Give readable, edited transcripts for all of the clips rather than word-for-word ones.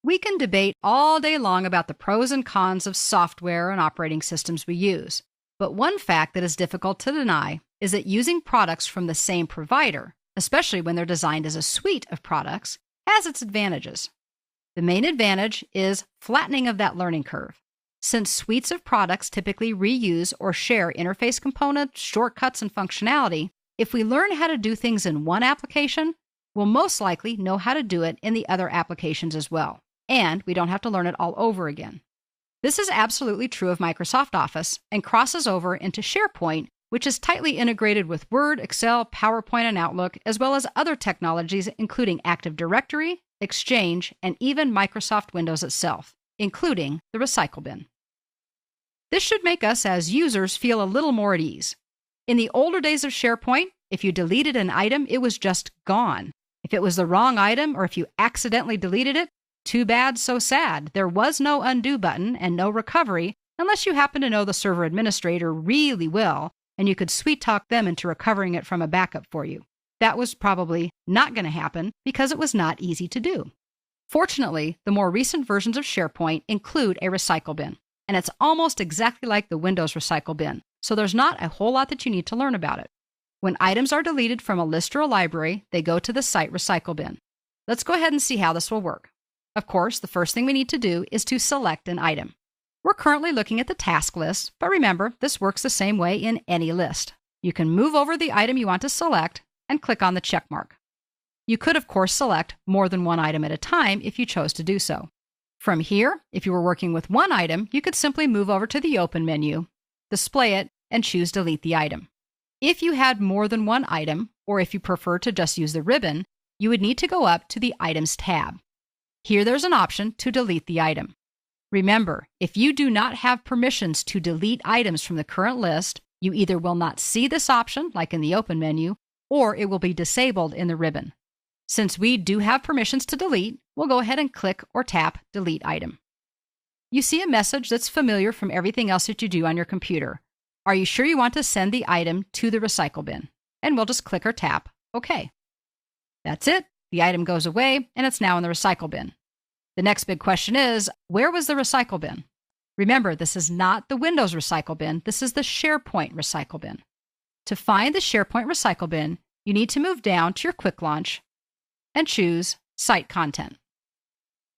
We can debate all day long about the pros and cons of software and operating systems we use, but one fact that is difficult to deny is that using products from the same provider, especially when they're designed as a suite of products, has its advantages. The main advantage is flattening of that learning curve. Since suites of products typically reuse or share interface components, shortcuts, and functionality, if we learn how to do things in one application, we'll most likely know how to do it in the other applications as well, and we don't have to learn it all over again. This is absolutely true of Microsoft Office and crosses over into SharePoint, which is tightly integrated with Word, Excel, PowerPoint, and Outlook, as well as other technologies including Active Directory, Exchange, and even Microsoft Windows itself, including the recycle bin. This should make us as users feel a little more at ease. In the older days of SharePoint, if you deleted an item, it was just gone. If it was the wrong item or if you accidentally deleted it, too bad, so sad. There was no undo button and no recovery unless you happen to know the server administrator really well and you could sweet talk them into recovering it from a backup for you. That was probably not going to happen because it was not easy to do. Fortunately, the more recent versions of SharePoint include a recycle bin, and it's almost exactly like the Windows recycle bin, so there's not a whole lot that you need to learn about it. When items are deleted from a list or a library, they go to the site recycle bin. Let's go ahead and see how this will work. Of course, the first thing we need to do is to select an item. We're currently looking at the task list, but remember, this works the same way in any list. You can move over the item you want to select and click on the check mark. You could, of course, select more than one item at a time if you chose to do so. From here, if you were working with one item, you could simply move over to the Open menu, display it, and choose Delete the item. If you had more than one item, or if you prefer to just use the ribbon, you would need to go up to the Items tab. Here there's an option to delete the item. Remember, if you do not have permissions to delete items from the current list, you either will not see this option, like in the Open menu, or it will be disabled in the ribbon. Since we do have permissions to delete, we'll go ahead and click or tap Delete Item. You see a message that's familiar from everything else that you do on your computer. Are you sure you want to send the item to the recycle bin? And we'll just click or tap OK. That's it. The item goes away, and it's now in the recycle bin. The next big question is, where was the recycle bin? Remember, this is not the Windows recycle bin. This is the SharePoint recycle bin. To find the SharePoint recycle bin, you need to move down to your Quick Launch and choose Site Content.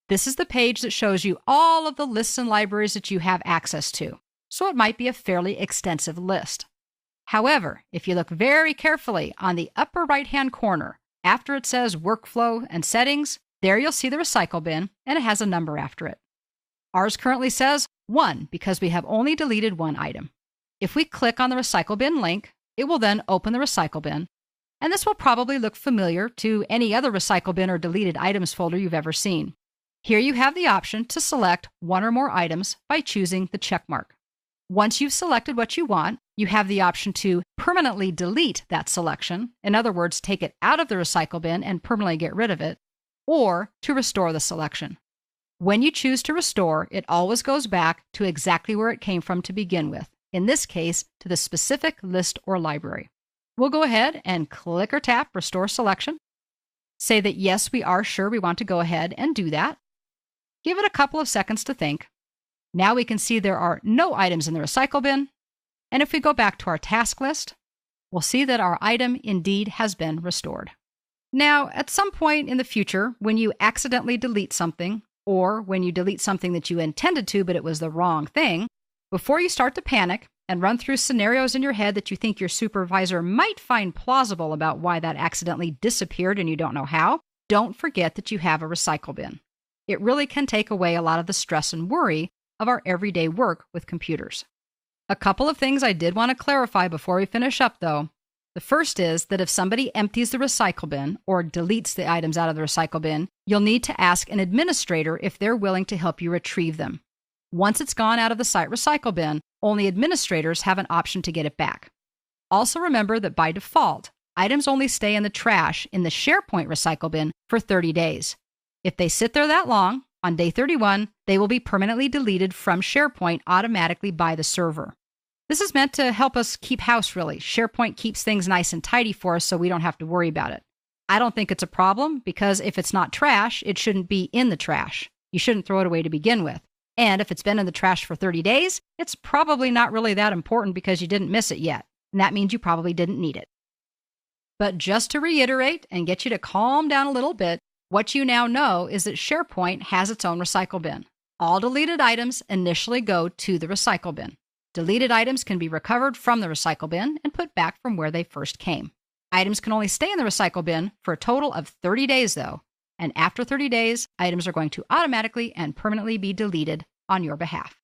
This is the page that shows you all of the lists and libraries that you have access to, so it might be a fairly extensive list. However, if you look very carefully on the upper right-hand corner, after it says Workflow and Settings, there you'll see the recycle bin, and it has a number after it. Ours currently says 1 because we have only deleted one item. If we click on the recycle bin link, it will then open the recycle bin, and this will probably look familiar to any other recycle bin or deleted items folder you've ever seen. Here you have the option to select one or more items by choosing the check mark. Once you've selected what you want, you have the option to permanently delete that selection, in other words, take it out of the recycle bin and permanently get rid of it, or to restore the selection. When you choose to restore, it always goes back to exactly where it came from to begin with, in this case, to the specific list or library. We'll go ahead and click or tap Restore Selection. Say that yes, we are sure we want to go ahead and do that. Give it a couple of seconds to think. Now we can see there are no items in the recycle bin, and if we go back to our task list, we'll see that our item indeed has been restored. Now, at some point in the future, when you accidentally delete something, or when you delete something that you intended to but it was the wrong thing, before you start to panic and run through scenarios in your head that you think your supervisor might find plausible about why that accidentally disappeared and you don't know how, don't forget that you have a recycle bin. It really can take away a lot of the stress and worry of our everyday work with computers. A couple of things I did want to clarify before we finish up, though. The first is that if somebody empties the recycle bin or deletes the items out of the recycle bin, you'll need to ask an administrator if they're willing to help you retrieve them. Once it's gone out of the site recycle bin, only administrators have an option to get it back. Also remember that by default, items only stay in the trash in the SharePoint recycle bin for 30 days. If they sit there that long, on day 31, they will be permanently deleted from SharePoint automatically by the server. This is meant to help us keep house, really. SharePoint keeps things nice and tidy for us so we don't have to worry about it. I don't think it's a problem because if it's not trash, it shouldn't be in the trash. You shouldn't throw it away to begin with. And if it's been in the trash for 30 days, it's probably not really that important because you didn't miss it yet. And that means you probably didn't need it. But just to reiterate and get you to calm down a little bit, what you now know is that SharePoint has its own recycle bin. All deleted items initially go to the recycle bin. Deleted items can be recovered from the recycle bin and put back from where they first came. Items can only stay in the recycle bin for a total of 30 days, though. And after 30 days, items are going to automatically and permanently be deleted on your behalf.